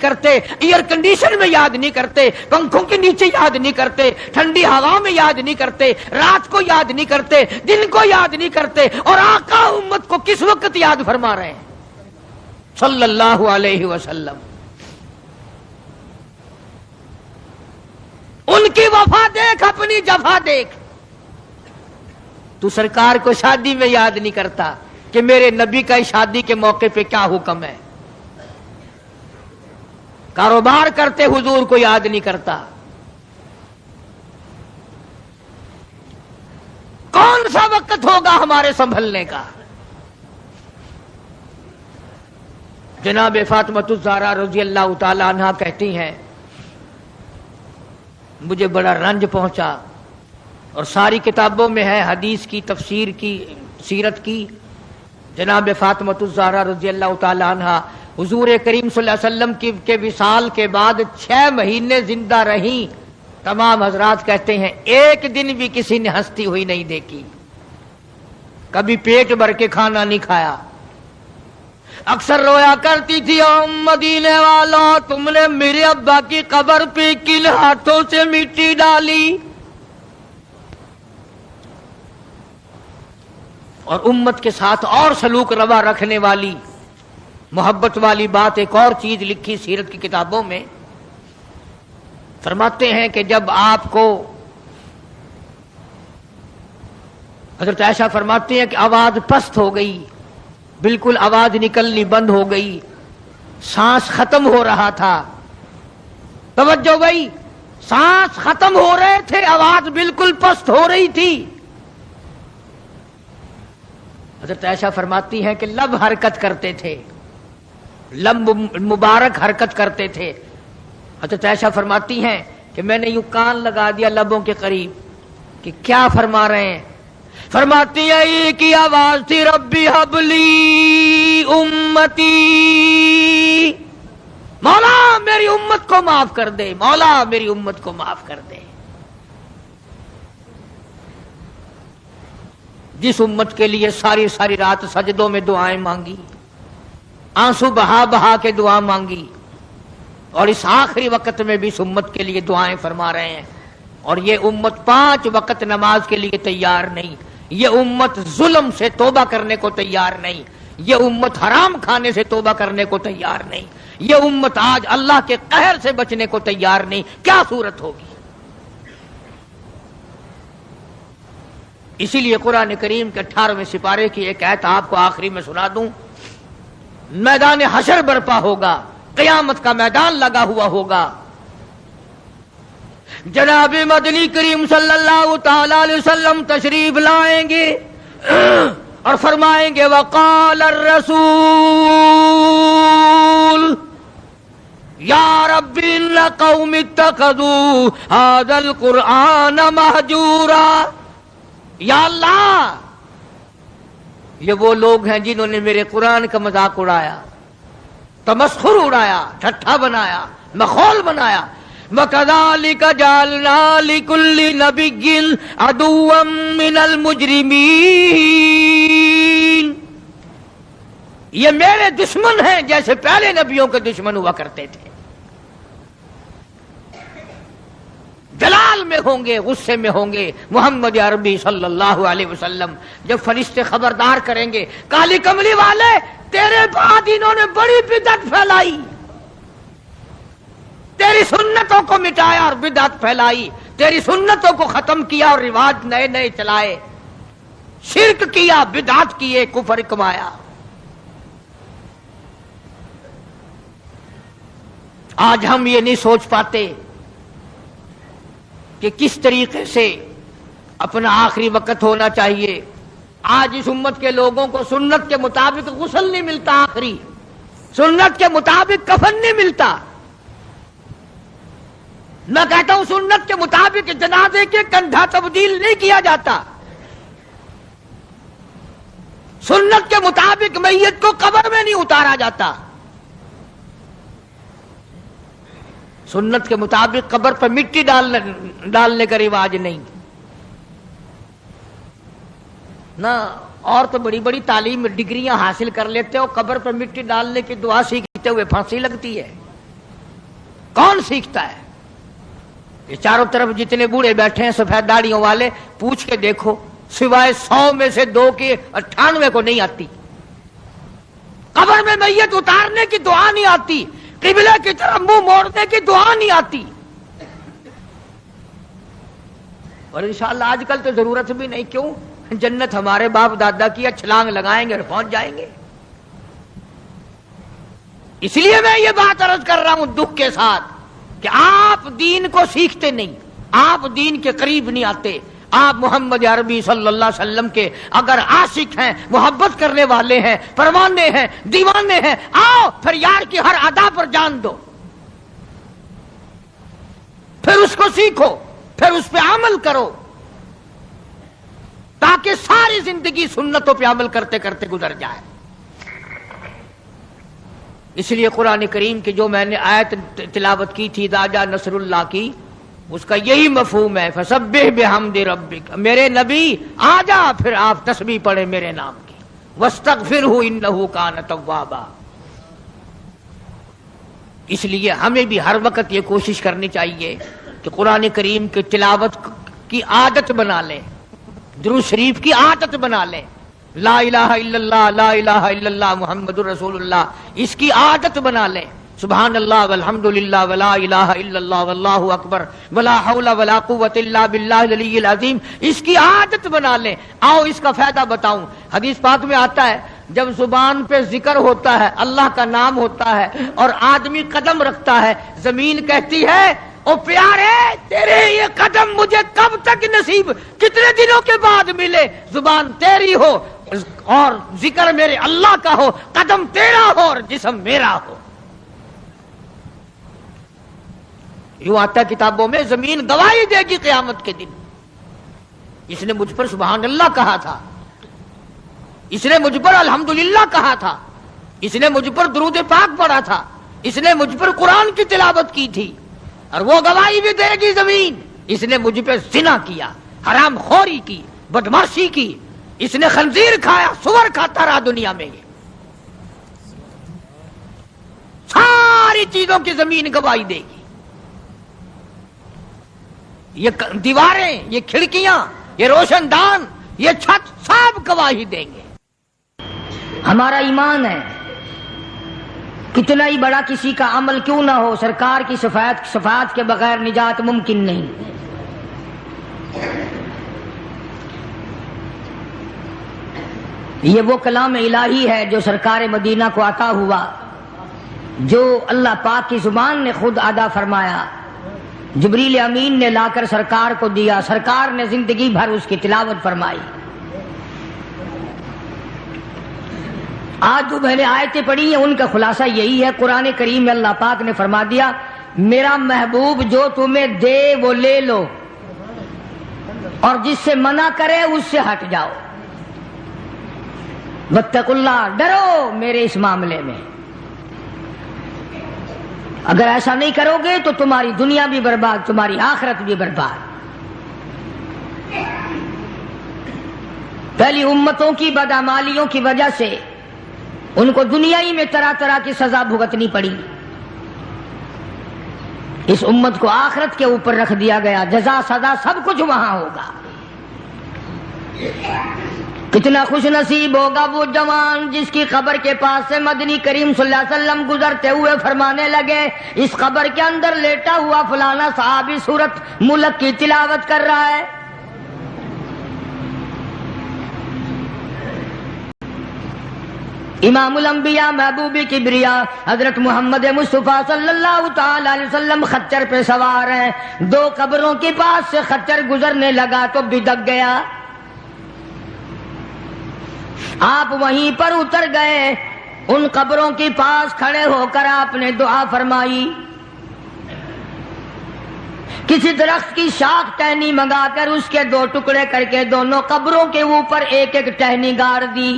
کرتے, air condition میں یاد نہیں کرتے, پنکھوں کے نیچے یاد نہیں کرتے, ٹھنڈی ہوا میں یاد نہیں کرتے, رات کو یاد نہیں کرتے, دن کو یاد نہیں کرتے, اور آقا امت کو کس وقت یاد فرما رہے ہیں صلی اللہ علیہ وسلم. ان کی وفا دیکھ, اپنی جفا دیکھ. تو سرکار کو شادی میں یاد نہیں کرتا کہ میرے نبی کا شادی کے موقع پہ کیا حکم ہے. کاروبار کرتے حضور کو یاد نہیں کرتا. کون سا وقت ہوگا ہمارے سنبھلنے کا. جناب فاطمۃ الزہرا رضی اللہ تعالی عنہا کہتی ہیں مجھے بڑا رنج پہنچا, اور ساری کتابوں میں ہے, حدیث کی, تفسیر کی, سیرت کی. جناب فاطمۃ الزہرا رضی اللہ تعالی عنہا حضور کریم صلی اللہ علیہ وسلم کے وصال کے بعد 6 مہینے زندہ رہیں. تمام حضرات کہتے ہیں ایک دن بھی کسی نے ہنستی ہوئی نہیں دیکھی, کبھی پیٹ بھر کے کھانا نہیں کھایا. اکثر رویا کرتی تھی, مدینے والوں تم نے میرے ابا کی قبر پہ کن ہاتھوں سے مٹی ڈالی. اور امت کے ساتھ اور سلوک روا رکھنے والی, محبت والی بات ایک اور چیز لکھی سیرت کی کتابوں میں. فرماتے ہیں کہ جب آپ کو, حضرت عائشہ فرماتی ہیں کہ آواز پست ہو گئی, بالکل آواز نکلنی بند ہو گئی, سانس ختم ہو رہا تھا. توجہ بھائی, سانس ختم ہو رہے تھے, آواز بالکل پست ہو رہی تھی. حضرت عائشہ فرماتی ہیں کہ لب حرکت کرتے تھے, لب مبارک حرکت کرتے تھے. حضرت عائشہ فرماتی ہیں کہ میں نے یوں کان لگا دیا لبوں کے قریب کہ کیا فرما رہے ہیں. فرماتی ہیں یہ کی آواز تھی, ربی حبلی امتی, مولا میری امت کو معاف کر دے, مولا میری امت کو معاف کر دے. جس امت کے لیے ساری ساری رات سجدوں میں دعائیں مانگی, آنسو بہا بہا کے دعا مانگی, اور اس آخری وقت میں بھی اس امت کے لیے دعائیں فرما رہے ہیں. اور یہ امت 5 وقت نماز کے لیے تیار نہیں, یہ امت ظلم سے توبہ کرنے کو تیار نہیں, یہ امت حرام کھانے سے توبہ کرنے کو تیار نہیں, یہ امت آج اللہ کے قہر سے بچنے کو تیار نہیں. کیا صورت ہوگی. اسی لیے قرآن کریم کے 18ویں سپارے کی ایک آیت آپ کو آخری میں سنا دوں. میدان حشر برپا ہوگا, قیامت کا میدان لگا ہوا ہوگا. جناب مدنی کریم صلی اللہ تعالی علیہ وسلم تشریف لائیں گے اور فرمائیں گے وقال الرسول یا رب ان قوم اتخذوا هذا القرآن مہجورا. یا اللہ, یہ وہ لوگ ہیں جنہوں نے میرے قرآن کا مذاق اڑایا, تمسخر اڑایا, ٹھٹھا بنایا, مخول بنایا. وَكَذَلِكَ جَعَلْنَا لِكُلِّ نَبِيٍّ عَدُوًّا مِّنَ الْمُجْرِمِينَ. یہ میرے دشمن ہیں جیسے پہلے نبیوں کے دشمن ہوا کرتے تھے. جلال میں ہوں گے, غصے میں ہوں گے. محمد عربی صلی اللہ علیہ وسلم جب فرشتے خبردار کریں گے, کالی کملی والے تیرے بعد انہوں نے بڑی بدعت پھیلائی, تیری سنتوں کو مٹایا اور بدعت پھیلائی, تیری سنتوں کو ختم کیا اور رواج نئے نئے چلائے, شرک کیا, بدعت کیے, کفر کمایا. آج ہم یہ نہیں سوچ پاتے کہ کس طریقے سے اپنا آخری وقت ہونا چاہیے. آج اس امت کے لوگوں کو سنت کے مطابق غسل نہیں ملتا, آخری سنت کے مطابق کفن نہیں ملتا. میں کہتا ہوں سنت کے مطابق جنازے کے کندھا تبدیل نہیں کیا جاتا, سنت کے مطابق میت کو قبر میں نہیں اتارا جاتا, سنت کے مطابق قبر پر مٹی ڈالنے کا رواج نہیں نا. اور تو بڑی بڑی تعلیم ڈگریاں حاصل کر لیتے ہو, قبر پر مٹی ڈالنے کی دعا سیکھتے ہوئے پھانسی لگتی ہے. کون سیکھتا ہے؟ یہ چاروں طرف جتنے بوڑھے بیٹھے ہیں سفید داڑیوں والے، پوچھ کے دیکھو، سوائے 100 میں سے 2 کے 98 کو نہیں آتی۔ قبر میں میت اتارنے کی دعا نہیں آتی، قبلے کی طرف منہ موڑنے کی دعا نہیں آتی۔ اور انشاءاللہ آج کل تو ضرورت بھی نہیں، کیوں؟ جنت ہمارے باپ دادا کی ہے، چھلانگ لگائیں گے اور پہنچ جائیں گے۔ اس لیے میں یہ بات عرض کر رہا ہوں دکھ کے ساتھ کہ آپ دین کو سیکھتے نہیں، آپ دین کے قریب نہیں آتے۔ آپ محمد عربی صلی اللہ علیہ وسلم کے اگر عاشق ہیں، محبت کرنے والے ہیں، پروانے ہیں، دیوانے ہیں، آؤ پھر یار کی ہر ادا پر جان دو، پھر اس کو سیکھو، پھر اس پہ عمل کرو، تاکہ ساری زندگی سنتوں پہ عمل کرتے کرتے گزر جائے۔ اس لیے قرآن کریم کی جو میں نے آیت تلاوت کی تھی اذا جاء نصر اللہ کی، اس کا یہی مفہوم ہے، فسبح بحمد ربک، میرے نبی آ جا پھر آپ تسبیح پڑھیں میرے نام کی، واستغفرہ انہ کان توابا۔ اس لیے ہمیں بھی ہر وقت یہ کوشش کرنی چاہیے کہ قرآن کریم کی تلاوت کی عادت بنا لیں، درود شریف کی عادت بنا لیں، لا الہ الا اللہ، لا الہ الا اللہ محمد الرسول اللہ، اس کی عادت بنا لیں، سبحان اللہ والحمد للہ ولا الہ الا اللہ واللہ اکبر ولا حول ولا قوت الا باللہ العلی العظیم، اس کی عادت بنا لیں۔ آؤ اس کا فائدہ بتاؤں، حدیث پاک میں آتا ہے جب زبان پہ ذکر ہوتا ہے، اللہ کا نام ہوتا ہے اور آدمی قدم رکھتا ہے، زمین کہتی ہے او پیارے تیرے یہ قدم مجھے کب تک نصیب، کتنے دنوں کے بعد ملے، زبان تیری ہو اور ذکر میرے اللہ کا ہو، قدم تیرا ہو اور جسم میرا ہو۔ یوں آتا ہے کتابوں میں، زمین گواہی دے گی قیامت کے دن، اس نے مجھ پر سبحان اللہ کہا تھا، اس نے مجھ پر الحمدللہ کہا تھا، اس نے مجھ پر درود پاک پڑھا تھا، اس نے مجھ پر قرآن کی تلاوت کی تھی، اور وہ گواہی بھی دے گی زمین، اس نے مجھ پہ زنا کیا، حرام خوری کی، بدماشی کی، اس نے خنزیر کھایا، سور کھاتا رہا دنیا میں، یہ ساری چیزوں کی زمین گواہی دے گی۔ یہ دیواریں، یہ کھڑکیاں، یہ روشن دان، یہ چھت سب گواہی دیں گے۔ ہمارا ایمان ہے کتنا ہی بڑا کسی کا عمل کیوں نہ ہو، سرکار کی شفاعت کے بغیر نجات ممکن نہیں۔ یہ وہ کلام الہی ہے جو سرکار مدینہ کو عطا ہوا، جو اللہ پاک کی زبان نے خود ادا فرمایا، جبریل امین نے لا کر سرکار کو دیا، سرکار نے زندگی بھر اس کی تلاوت فرمائی۔ آج جو میں نے آیتیں پڑھی ہیں ان کا خلاصہ یہی ہے، قرآن کریم میں اللہ پاک نے فرما دیا میرا محبوب جو تمہیں دے وہ لے لو، اور جس سے منع کرے اس سے ہٹ جاؤ، واتقوا اللہ، ڈرو میرے اس معاملے میں، اگر ایسا نہیں کرو گے تو تمہاری دنیا بھی برباد، تمہاری آخرت بھی برباد۔ پہلی امتوں کی بدعمالیوں کی وجہ سے ان کو دنیا ہی میں طرح طرح کی سزا بھگتنی پڑی، اس امت کو آخرت کے اوپر رکھ دیا گیا، جزا سزا سب کچھ وہاں ہوگا۔ کتنا خوش نصیب ہوگا وہ جوان جس کی قبر کے پاس سے مدنی کریم صلی اللہ علیہ وسلم گزرتے ہوئے فرمانے لگے اس قبر کے اندر لیٹا ہوا فلانا صحابی سورت ملک کی تلاوت کر رہا ہے۔ امام الانبیاء محبوب کبریا حضرت محمد مصطفیٰ صلی اللہ تعالی علیہ وسلم خچر پہ سوار ہیں، 2 قبروں کے پاس سے خچر گزرنے لگا تو بدک گیا، آپ وہیں پر اتر گئے، ان قبروں کے پاس کھڑے ہو کر آپ نے دعا فرمائی، کسی درخت کی شاخ ٹہنی منگا کر اس کے 2 ٹکڑے کر کے دونوں قبروں کے اوپر ایک ایک ٹہنی گاڑ دی،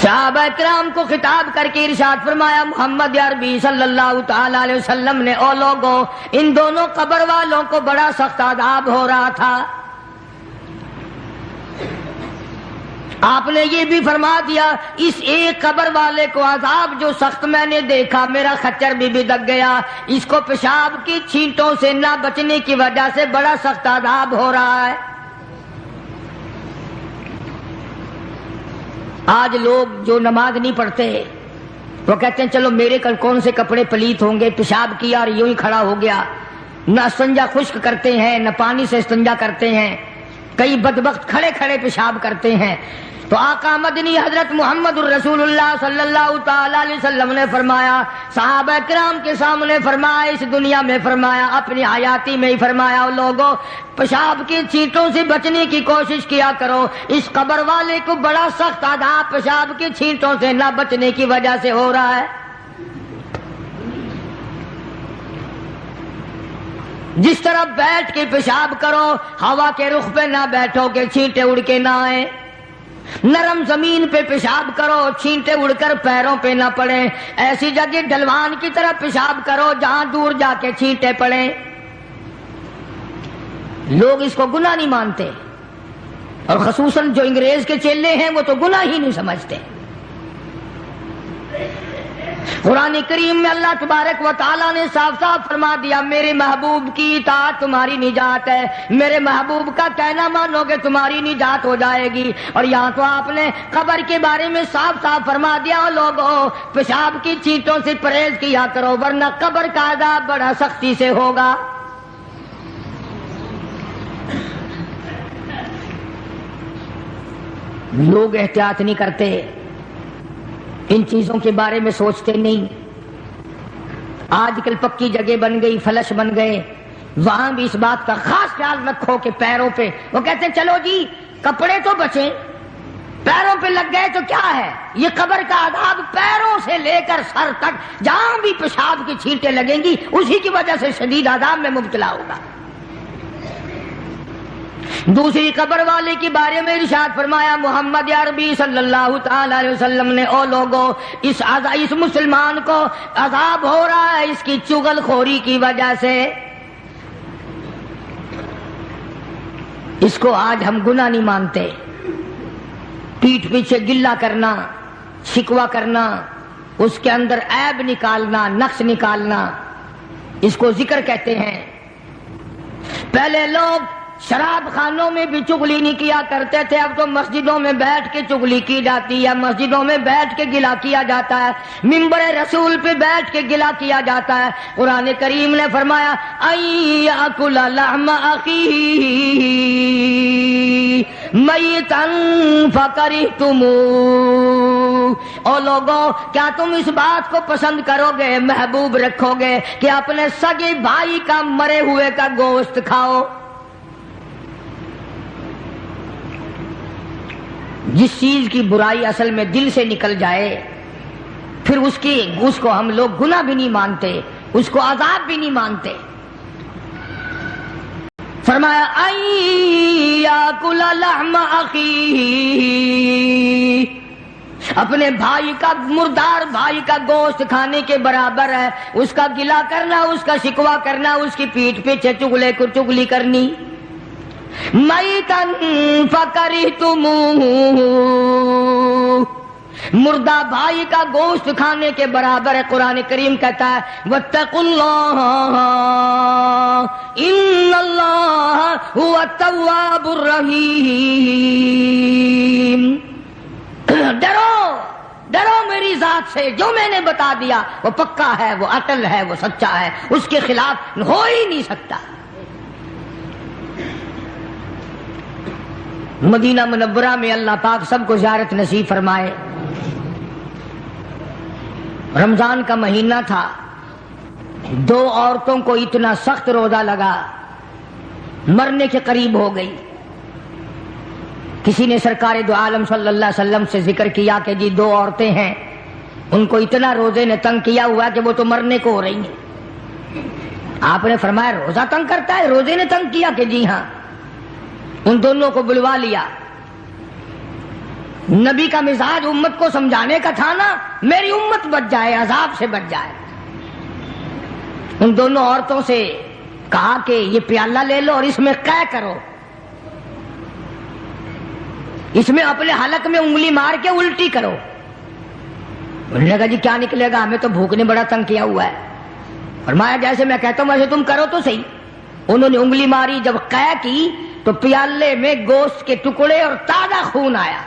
صحابہ کرام کو خطاب کر کے ارشاد فرمایا محمد عربی صلی اللہ تعالی علیہ وسلم نے، او لوگوں ان دونوں قبر والوں کو بڑا سخت عذاب ہو رہا تھا، آپ نے یہ بھی فرما دیا اس ایک قبر والے کو عذاب جو سخت میں نے دیکھا، میرا خچر بھی بدک گیا، اس کو پیشاب کی چھینٹوں سے نہ بچنے کی وجہ سے بڑا سخت عذاب ہو رہا ہے۔ آج لوگ جو نماز نہیں پڑھتے وہ کہتے ہیں چلو میرے کل کون سے کپڑے پلیت ہوں گے، پیشاب کیا اور یوں ہی کھڑا ہو گیا، نہ استنجا خشک کرتے ہیں نہ پانی سے استنجا کرتے ہیں، کئی بدبخت کھڑے کھڑے پیشاب کرتے ہیں۔ تو آقا مدنی حضرت محمد الرسول اللہ صلی اللہ تعالی علیہ وسلم نے فرمایا، صحابہ کرام کے سامنے فرمایا، اس دنیا میں فرمایا، اپنی حیاتی میں ہی فرمایا، لوگوں پیشاب کی چھینٹوں سے بچنے کی کوشش کیا کرو، اس قبر والے کو بڑا سخت عذاب پیشاب کی چھینٹوں سے نہ بچنے کی وجہ سے ہو رہا ہے۔ جس طرح بیٹھ کے پیشاب کرو، ہوا کے رخ پہ نہ بیٹھو کہ چھینٹے اڑ کے نہ آئیں، نرم زمین پہ پیشاب کرو چھینٹے اڑ کر پیروں پہ نہ پڑیں، ایسی جگہ ڈھلوان کی طرح پیشاب کرو جہاں دور جا کے چھینٹے پڑیں۔ لوگ اس کو گناہ نہیں مانتے، اور خصوصاً جو انگریز کے چیلے ہیں وہ تو گناہ ہی نہیں سمجھتے۔ قرآن کریم میں اللہ تبارک و تعالیٰ نے صاف صاف فرما دیا، میرے محبوب کی اطاعت تمہاری نجات ہے، میرے محبوب کا کہنا مانو گے تمہاری نجات ہو جائے گی۔ اور یہاں تو آپ نے قبر کے بارے میں صاف صاف فرما دیا، لوگوں پیشاب کی چھینٹوں سے پرہیز کیا کرو ورنہ قبر کا عذاب بڑا سختی سے ہوگا۔ لوگ احتیاط نہیں کرتے، ان چیزوں کے بارے میں سوچتے نہیں۔ آج کل پکی جگہ بن گئی، فلش بن گئے، وہاں بھی اس بات کا خاص خیال رکھو کہ پیروں پہ، وہ کہتے ہیں چلو جی کپڑے تو بچیں، پیروں پہ لگ گئے تو کیا ہے، یہ قبر کا عذاب پیروں سے لے کر سر تک جہاں بھی پیشاب کی چھینٹیں لگیں گی اسی کی وجہ سے شدید عذاب میں مبتلا ہوگا۔ دوسری قبر والے کے بارے میں ارشاد فرمایا محمد عربی صلی اللہ تعالی علیہ وسلم نے، او لوگوں اس مسلمان کو عذاب ہو رہا ہے اس کی چغل خوری کی وجہ سے۔ اس کو آج ہم گناہ نہیں مانتے، پیٹھ پیچھے گلہ کرنا، شکوہ کرنا، اس کے اندر عیب نکالنا، نقص نکالنا، اس کو ذکر کہتے ہیں۔ پہلے لوگ شراب خانوں میں بھی چغلی نہیں کیا کرتے تھے، اب تو مسجدوں میں بیٹھ کے چغلی کی جاتی ہے، مسجدوں میں بیٹھ کے گلہ کیا جاتا ہے، منبر رسول پہ بیٹھ کے گلہ کیا جاتا ہے۔ قرآن کریم نے فرمایا ایاکل لحم اخیہ میتا فکرہتموہ، او لوگوں کیا تم اس بات کو پسند کرو گے، محبوب رکھو گے کہ اپنے سگے بھائی کا مرے ہوئے کا گوشت کھاؤ؟ جس چیز کی برائی اصل میں دل سے نکل جائے پھر اس کو ہم لوگ گناہ بھی نہیں مانتے، اس کو عذاب بھی نہیں مانتے۔ فرمایا ایاکل لحم اخیہ، اپنے بھائی کا، مردار بھائی کا گوشت کھانے کے برابر ہے، اس کا گلہ کرنا، اس کا شکوہ کرنا، اس کی پیٹھ پیچھے چغلی کرنی۔ میتا فکرہتموہ، مردہ بھائی کا گوشت کھانے کے برابر ہے۔ قرآن کریم کہتا ہے واتقوا اللہ ان اللہ هو التواب الرحیم، ڈرو میری ذات سے، جو میں نے بتا دیا وہ پکا ہے، وہ اٹل ہے، وہ سچا ہے، اس کے خلاف ہو ہی نہیں سکتا۔ مدینہ منورہ میں اللہ پاک سب کو زیارت نصیب فرمائے۔ رمضان کا مہینہ تھا، دو عورتوں کو اتنا سخت روزہ لگا، مرنے کے قریب ہو گئی۔ کسی نے سرکار دو عالم صلی اللہ علیہ وسلم سے ذکر کیا کہ جی دو عورتیں ہیں، ان کو اتنا روزے نے تنگ کیا ہوا کہ وہ تو مرنے کو ہو رہی ہیں۔ آپ نے فرمایا روزہ تنگ کرتا ہے؟ روزے نے تنگ کیا کہ جی ہاں۔ ان دونوں کو بلوا لیا۔ نبی کا مزاج امت کو سمجھانے کا تھا نا، میری امت بچ جائے، عذاب سے بچ جائے۔ ان دونوں عورتوں سے کہا کہ یہ پیالہ لے لو اور اس میں قے کرو، اس میں اپنے حلق میں انگلی مار کے الٹی کرو۔ انہوں نے کہا جی کیا نکلے گا، ہمیں تو بھوک نے بڑا تنگ کیا ہوا ہے۔ فرمایا جیسے میں کہتا ہوں ویسے تم کرو تو صحیح۔ انہوں نے انگلی ماری، جب قے کی تو پیالے میں گوشت کے ٹکڑے اور تازہ خون آیا۔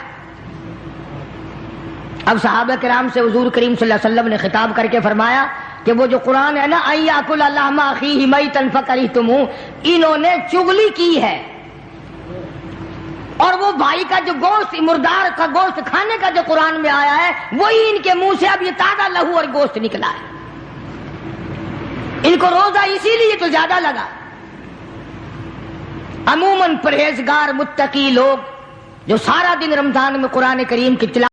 اب صحابہ کرام سے حضور کریم صلی اللہ علیہ وسلم نے خطاب کر کے فرمایا کہ وہ جو قرآن ہے نا ان یاکل لحم اخیہ میتا فکرہتموہ، انہوں نے چغلی کی ہے، اور وہ بھائی کا جو گوشت، مردار کا گوشت کھانے کا جو قرآن میں آیا ہے وہی ان کے منہ سے اب یہ تازہ لہو اور گوشت نکلا ہے۔ ان کو روزہ اسی لیے تو زیادہ لگا۔ عموماً پرہیزگار متقی لوگ جو سارا دن رمضان میں قرآن کریم کی تلاوت